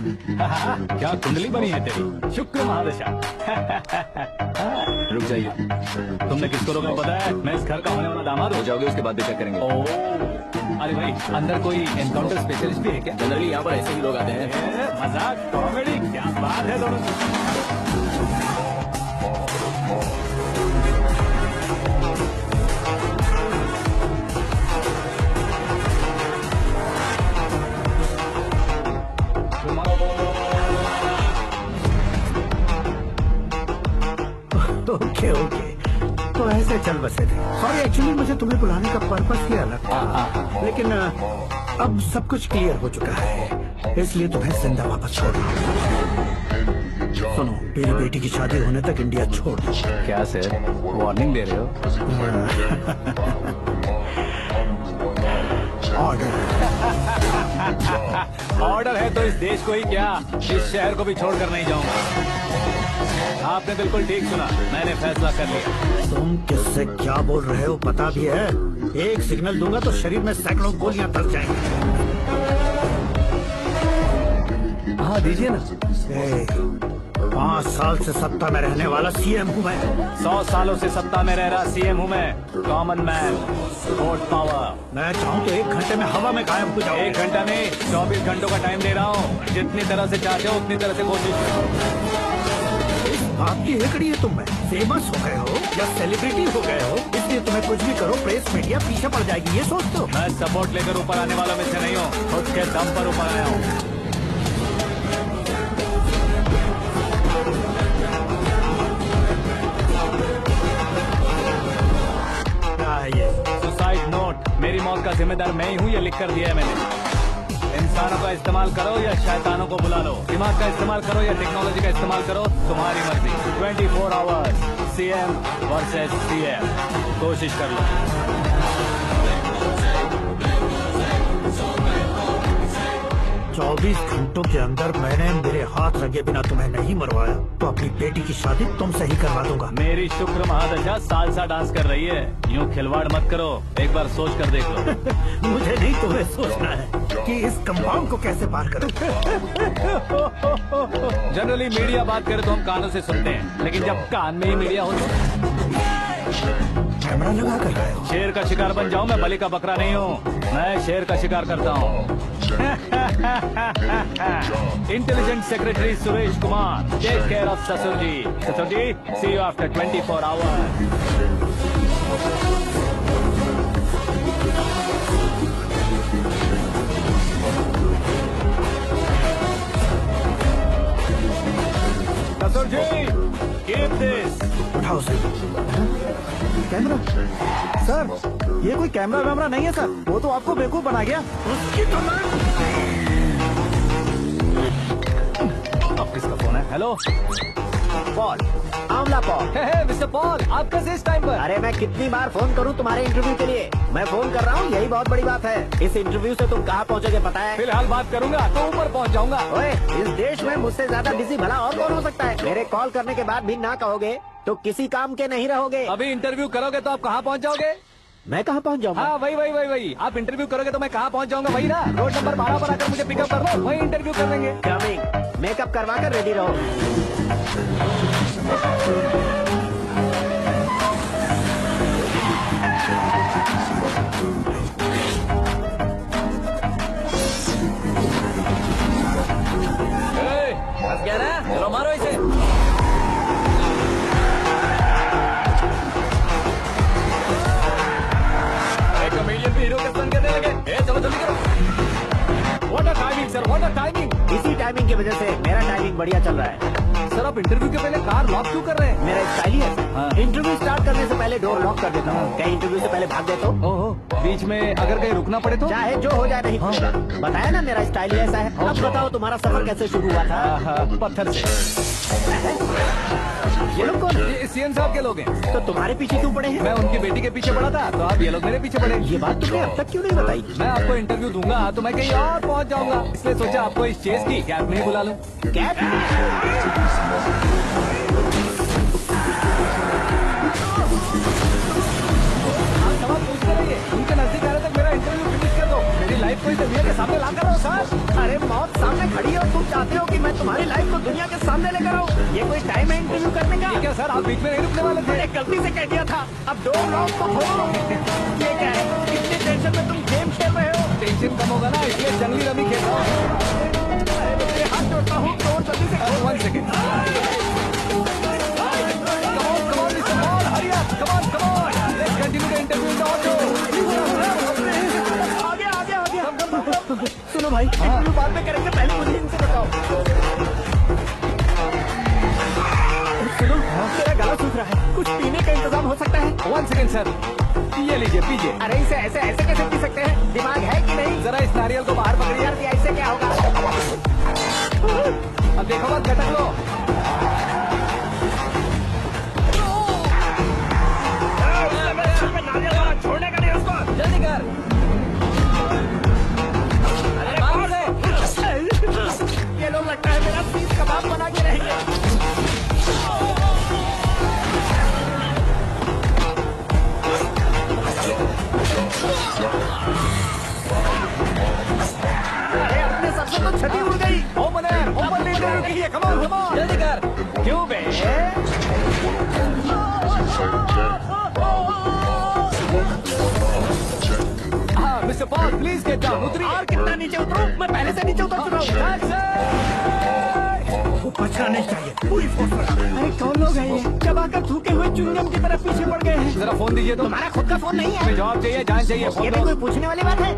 क्या कुंडली बनी है तेरी, शुक्र महादशा। रुक जाइए, तुमने किसको रोका पता है? मैं इस घर का होने वाला दामाद हो जाओगे, उसके बाद चेक करेंगे। अरे भाई, अंदर कोई एनकाउंटर स्पेशलिस्ट भी है क्या? जनरली यहाँ पर ऐसे ही लोग आते हैं। मजाक, कॉमेडी, क्या बात है दोनों। ओके, तो ऐसे चल बसे थे। सॉरी, एक्चुअली मुझे तुम्हें बुलाने का पर्पस ही अलग था, लेकिन अब सब कुछ क्लियर हो चुका है, इसलिए तुम्हें जिंदा वापस छोड़ रहा हूं। सुनो, मेरी बेटी की शादी होने तक इंडिया छोड़ दो। क्या सर, वार्निंग दे रहे हो? ऑर्डर। ऑर्डर है तो इस देश को ही क्या, इस शहर को भी छोड़कर नहीं जाऊंगा। आपने बिल्कुल ठीक सुना, मैंने फैसला कर लिया। तुम किससे क्या बोल रहे हो पता भी है? एक सिग्नल दूंगा तो शरीर में सैकड़ों गोलियां दस जाएंगी। हाँ दीजिए ना। 5 साल से सत्ता में रहने वाला सीएम हूँ मैं। 100 सालों से सत्ता में रह रहा सीएम हूँ मैं। Common man, vote power. मैं चाहूँ तो 1 घंटे में हवा में गायब हो जाऊँ। 1 घंटा नहीं, 24 घंटों का टाइम दे रहा हूँ। जितनी तरह से चाहते हो उतनी तरह से कोशिश करो। आपकी हेकड़ी है, तुम में फेमस हो गए हो या सेलिब्रिटी हो गए हो, इसलिए तुम्हें कुछ भी करो प्रेस मीडिया पीछे पड़ जाएगी, ये सोचते हो? मैं सपोर्ट लेकर ऊपर आने वालों में से नहीं हूँ, खुद के दम पर ऊपर आया हूँ। सुसाइड नोट, मेरी मौत का जिम्मेदार मैं ही हूँ, ये लिख कर दिया है मैंने। इंसानों का इस्तेमाल करो या शैतानों को बुला लो, दिमाग का इस्तेमाल करो या टेक्नोलॉजी का इस्तेमाल करो, तुम्हारी मर्जी। 24 आवर्स सीएम वर्सेस सीएम, कोशिश कर लो। 24 घंटों के अंदर मैंने मेरे हाथ रंगे बिना तुम्हें नहीं मरवाया तो अपनी बेटी की शादी तुमसे ही करवा दूंगा। मेरी शुक्र महादशा सालसा डांस कर रही है, यूँ खिलवाड़ मत करो, एक बार सोच कर देख लो। मुझे नहीं, तुम्हें सोचना है कि इस कंपाउंड को कैसे पार करूं। जनरली मीडिया बात करे तो हम कानों से सुनते हैं, लेकिन जब कान में ही मीडिया हो तो कैमरा लगा कर रहे हो। शेर का शिकार बन जाऊं, मैं बलि का बकरा नहीं हूँ, मैं शेर का शिकार करता हूँ। Intelligent secretary Suresh Kumar, take care of ससुर जी। ससुर जी, सी यू आफ्टर 24 आवर्स। ससुर जी, कीप दिस। उठाओ सर। कैमरा? सर, ये कोई कैमरा वैमरा नहीं है सर, वो तो आपको बेवकूफ बना गया। उसकी तो अब किसका फोन है? हेलो पॉल, आंवला पॉल। मिस्टर पॉल, आप कैसे इस टाइम पर? अरे मैं कितनी बार फोन करूं तुम्हारे इंटरव्यू के लिए? मैं फोन कर रहा हूं, यही बहुत बड़ी बात है। इस इंटरव्यू से तुम कहां पहुंचोगे पता है? फिलहाल बात करूंगा तो ऊपर पहुंच जाऊंगा। ओए, इस देश में मुझसे ज्यादा बिजी भला और कौन हो सकता है? मेरे कॉल करने के बाद भी ना कहोगे तो किसी काम के नहीं रहोगे। अभी इंटरव्यू करोगे तो आप कहाँ पहुँच जाओगे? मैं कहाँ पहुँच जाऊंगा? हाँ वही। आप इंटरव्यू करोगे तो मैं कहाँ पहुँच जाऊंगा? वही ना, रोड नंबर 12 पर आकर मुझे पिकअप कर लो, वही इंटरव्यू कर लेंगे। कमिंग, मेकअप करवा कर रेडी रहो। फंस गया ना, चलो मारो इसे। कॉमेडियन भी हीरो के सन करने लगे। चलो जल्दी करो। What a timing sir, what a timing. इसी टाइमिंग की वजह से मेरा टाइमिंग बढ़िया चल रहा है। सर आप इंटरव्यू के पहले कार लॉक क्यों कर रहे हैं? मेरा स्टाइल ही है। हाँ। इंटरव्यू स्टार्ट करने से पहले डोर लॉक कर देता हूँ। कहीं इंटरव्यू से पहले भाग गए तो? ओहो, बीच में अगर कहीं रुकना पड़े तो? चाहे जो हो जाए नहीं पूछेगा। बताया ना मेरा स्टाइल ही ऐसा है। अब बताओ तुम्हारा सफर कैसे शुरू हुआ था? पत्थर से। ये लोग कौन है? ये सीएम साहब के लोग हैं। तो तुम्हारे पीछे क्यों पड़े हैं? मैं उनकी बेटी के पीछे पड़ा था, तो आप ये लोग मेरे पीछे पड़े। ये बात तुमने अब तक क्यों नहीं बताई? मैं आपको इंटरव्यू दूंगा तो मैं कहीं और पहुंच जाऊंगा, इसलिए सोचा आपको इस चेस की कैब में ही बुला लूं। कैब? आप सवाल पूछते रहिए, उनके नजदीक आने तक मेरा इंटरव्यू फिनिश कर दो। मेरी लाइफ को इस दुनिया के सामने ला कर रहो सर। अरे मौत सामने खड़ी हो, तुम तुम चाहते हो कि मैं तुम्हारी लाइफ को दुनिया के सामने लेकर आऊं? ये कोई टाइम है इंटरव्यू करने का? क्या सर, आप बीच में नहीं रुकने वाले थे? मैंने गलती से कह दिया था, अब दो राउंड तो हो। ये क्या है, इतनी टेंशन में तुम गेम खेल रहे हो? टेंशन कम होगा ना, इसलिए जंगली रमी खेल रहा हूँ। मैं हाथ जोड़ता हूँ, तो जल्दी से 1 सेकेंड। सुनो भाई, इंटरव्यू बाद में करेंगे, पहले मुझे इनसे बताओ। सुनो, मेरा गला सूख रहा है, कुछ पीने का इंतजाम हो सकता है? 1 सेकेंड सर, ये लीजिए पीजिए। अरे इसे ऐसे ऐसे कैसे पी सकते हैं? दिमाग है कि नहीं? जरा इस नारियल को बाहर पकड़िए। यार ऐसे क्या होगा? अब देखो बस, गटक लो। छोड़ने का नहीं उसको। जल्दी कर। अरे बाहर से। ये लोग लगता है मेरा सीख कबाब बना के रहेंगे। अरे अपने सबसे तो छठी उड़ गई। ओपन इंटरव्यू की है, कम ऑन जल्दी कर। क्यों बे? हाँ Mister Paul, please get down. उतरिए। और कितना नीचे उतरूं? मैं पहले से नीचे उतर चुका हूँ। वो बचना नहीं चाहिए, पूरी फोर्स लगा। अरे कौन लोग हैं ये? चबाकर थूके हुए च्युइंगम की तरफ पीछे पड़ गए हैं। जरा फोन दीजिए तो। तुम्हारा खुद का फोन नहीं है? हमें जवाब चाहिए, जान चाहिए। ये फोन भी दो। कोई पूछने वाली बात है?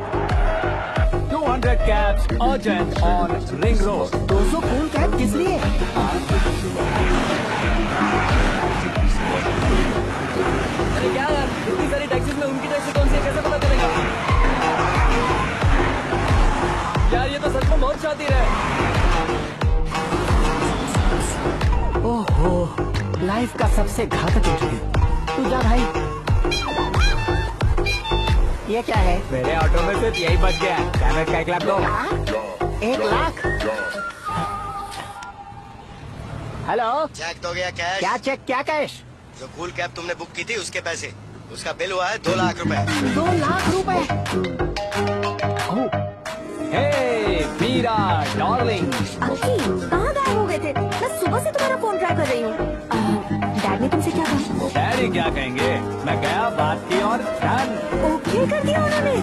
200 cabs urgent on Ring Road. 200 cool cab किस लिए? अरे क्या यार, इतनी सारी टैक्सीज में उनकी टैक्सी कौन सी है, कैसे पता चलेगा? यार ये तो सच में बहुत शातिर है। ओहो, लाइफ का सबसे घातक इंटरव्यू। तू जा भाई। ये क्या है? मेरे ऑटो में सिर्फ यही बच गया। कैमरे का 1 लाख दो। 1 लाख? हेलो, चेक तो गया कैश। क्या चेक, क्या कैश? जो कूल कैब तुमने बुक की थी उसके पैसे, उसका बिल हुआ है 2 लाख रुपए। 2 लाख रुपए? हे मीरा डार्लिंग, अंकी, कहाँ गायब हो गए थे? मैं सुबह से तुम्हारा फोन ट्राई कर रही हूँ। डैड ने तुमसे क्या कहा? डैडी क्या कहेंगे? मैं गया, बात की और डन। ओके कर दिया उन्होंने?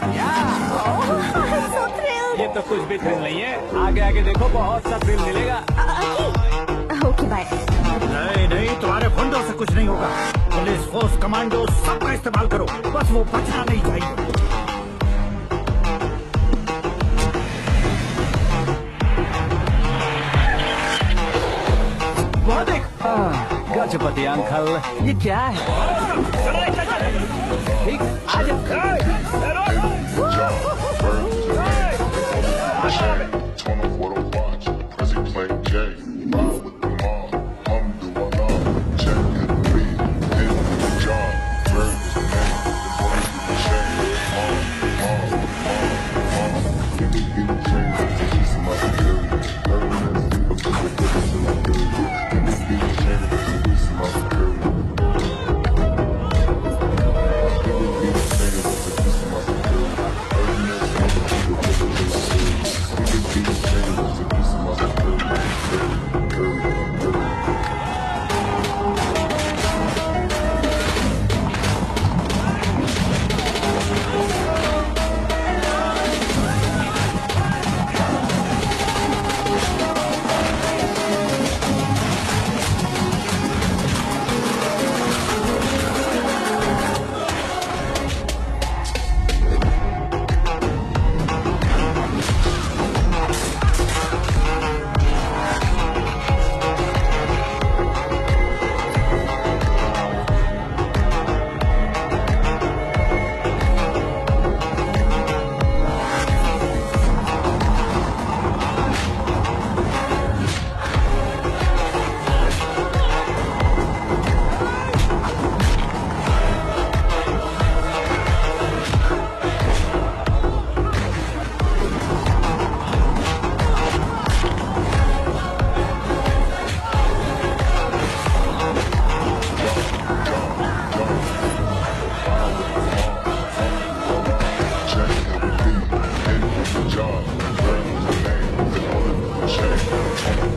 ओह, I'm so thrilled। ये तो कुछ भी थ्रिल नहीं है, आगे आगे देखो बहुत सा थ्रिल मिलेगा। अंकी, ओके बाय। नहीं नहीं, तुम्हारे फंडों से कुछ नहीं होगा। पुलिस फोर्स, कमांडो, सबका इस्तेमाल करो, बस वो बचना नहीं चाहिए। बहुत एक गजपति अंकल, ये क्या है? ठीक, आज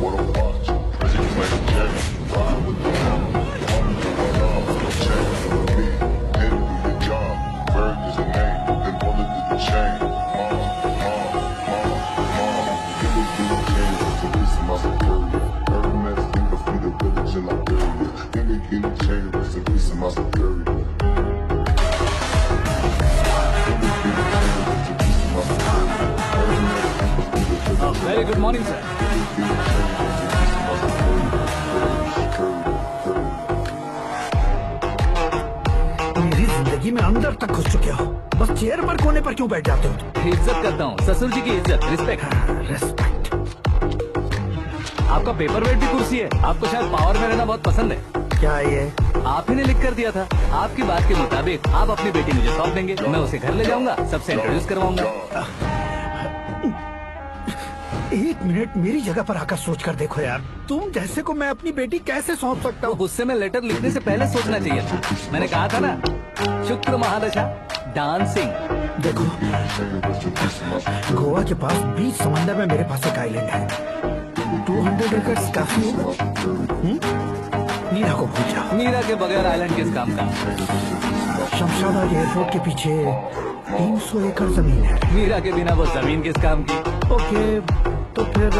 what I'm watching. Pretty plain Jane, ride with the moon. Chain for me, hit it with the job. Bird is the name, then bullet to the chain. Give it to the chain, it's a piece of my security. Hermes, think of me, the village in Liberia. Give it to the chain, it's a piece of my security. Very good morning sir. मेरी जिंदगी में अंदर तक घुस चुके हो, बस chair पर कोने पर क्यों बैठ जाते हो? इज्जत करता हूँ, ससुर जी की इज्जत, रिस्पेक्ट। रेस्पेक्ट। आपका पेपर वेट भी कुर्सी है। आपको शायद पावर में रहना बहुत पसंद है। क्या ये? आप ही ने लिख कर दिया था। आपकी बात के मुताबिक आप अपनी बेटी मुझे सौंप देंगे, मैं उसे घर ले जाऊंगा, सबसे इंट्रोड्यूस करवाऊंगा। एक मिनट मेरी जगह पर आकर सोच कर देखो यार, तुम जैसे को मैं अपनी बेटी कैसे सौंप सकता तो हूँ? गुस्से में लेटर लिखने से पहले सोचना चाहिए था। मैंने कहा था ना, शुक्र महादशा डांसिंग। देखो, गोवा के पास बीच समंदर में मेरे पास एक आइलैंड है। 200 एकड़ काफी होगा। मीरा को भूल जाओ। मीरा के बगैर आइलैंड किस काम का? शमशाबाद एयरपोर्ट के पीछे 300 एकड़ जमीन है। मीरा के बिना वो जमीन किस काम की? ओके, तो फिर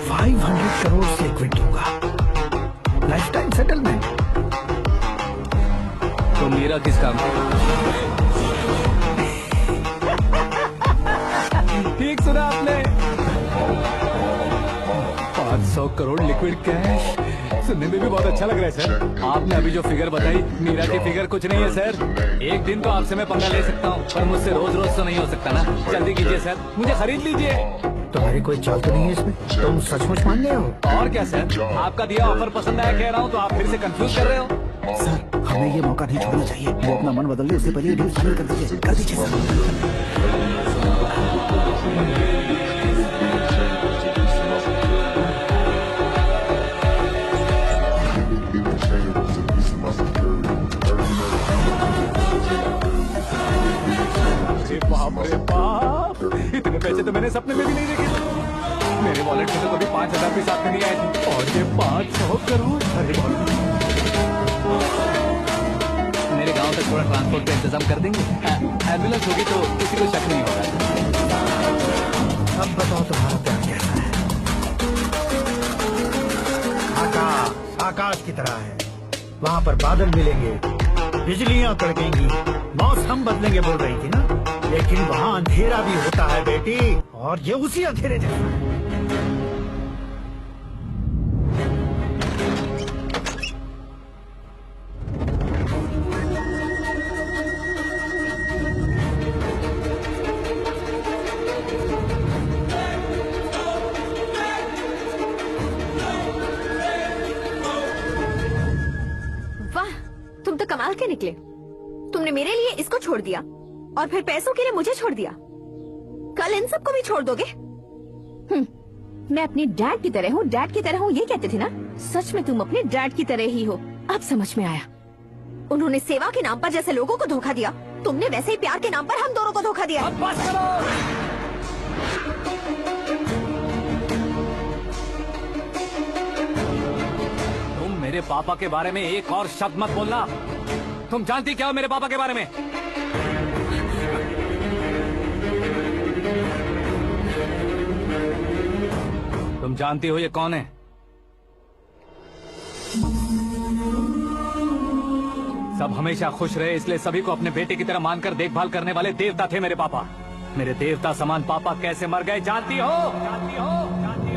500 करोड़ से क्विट होगा। Life time settlement. तो मीरा किस काम की? ठीक सुना आपने। 500 करोड़ लिक्विड कैश, सुनने में भी बहुत अच्छा लग रहा है सर। आपने अभी जो फिगर बताई, मीरा की फिगर कुछ नहीं है सर। एक दिन तो आपसे मैं पंगा ले सकता हूँ, पर मुझसे रोज रोज तो नहीं हो सकता ना। जल्दी कीजिए सर, मुझे खरीद लीजिए। तुम्हारी कोई चाल तो नहीं है इसमें? तुम सचमुच मान गए हो? और क्या सर, आपका दिया ऑफर पसंद आया कह रहा हूँ, तो आप फिर से कंफ्यूज कर रहे हो। सर, हमें ये मौका नहीं छोड़ना चाहिए। वो अपना मन बदल ले, उससे पहले डील फाइनल कर दीजिए। कर दीजिए सर। बाप रे बाप, इतने पैसे तो मैंने सपने में भी नहीं देखे। मेरे वॉलेट में तो कभी 5,000 भी साथ में नहीं आए थे, और ये 500 करोड़। अरे बाप, मेरे गांव तक थोड़ा ट्रांसपोर्ट का इंतजाम कर देंगे? एम्बुलेंस होगी तो किसी को शक नहीं होगा। अब बताओ तुम्हारा प्यार कैसा है? आकाश की तरह है। वहाँ पर बादल मिलेंगे, बिजलियाँ कड़केंगी, मौसम बदलेंगे बोल रही थी ना। लेकिन वहाँ अंधेरा भी होता है बेटी, और ये उसी अंधेरे जैसा है। वाह, तुम तो कमाल के निकले। तुमने मेरे लिए इसको छोड़ दिया और फिर पैसों के लिए मुझे छोड़ दिया। कल इन सबको भी छोड़ दोगे? मैं अपनी डैड की तरह हूँ, डैड की तरह हूँ, ये कहते थे ना। सच में तुम अपने डैड की तरह ही हो। अब समझ में आया। उन्होंने सेवा के नाम पर जैसे लोगों को धोखा दिया, तुमने वैसे ही प्यार के नाम पर हम दोनों को धोखा दिया। अब बस करो। तुम मेरे पापा के बारे में एक और शब्द मत बोलना। तुम जानती क्या हो मेरे पापा के बारे में? तुम जानती हो ये कौन है? सब हमेशा खुश रहे, इसलिए सभी को अपने बेटे की तरह मानकर देखभाल करने वाले देवता थे मेरे पापा। मेरे देवता समान पापा कैसे मर गए जानती हो? जानती हो? जानती हो?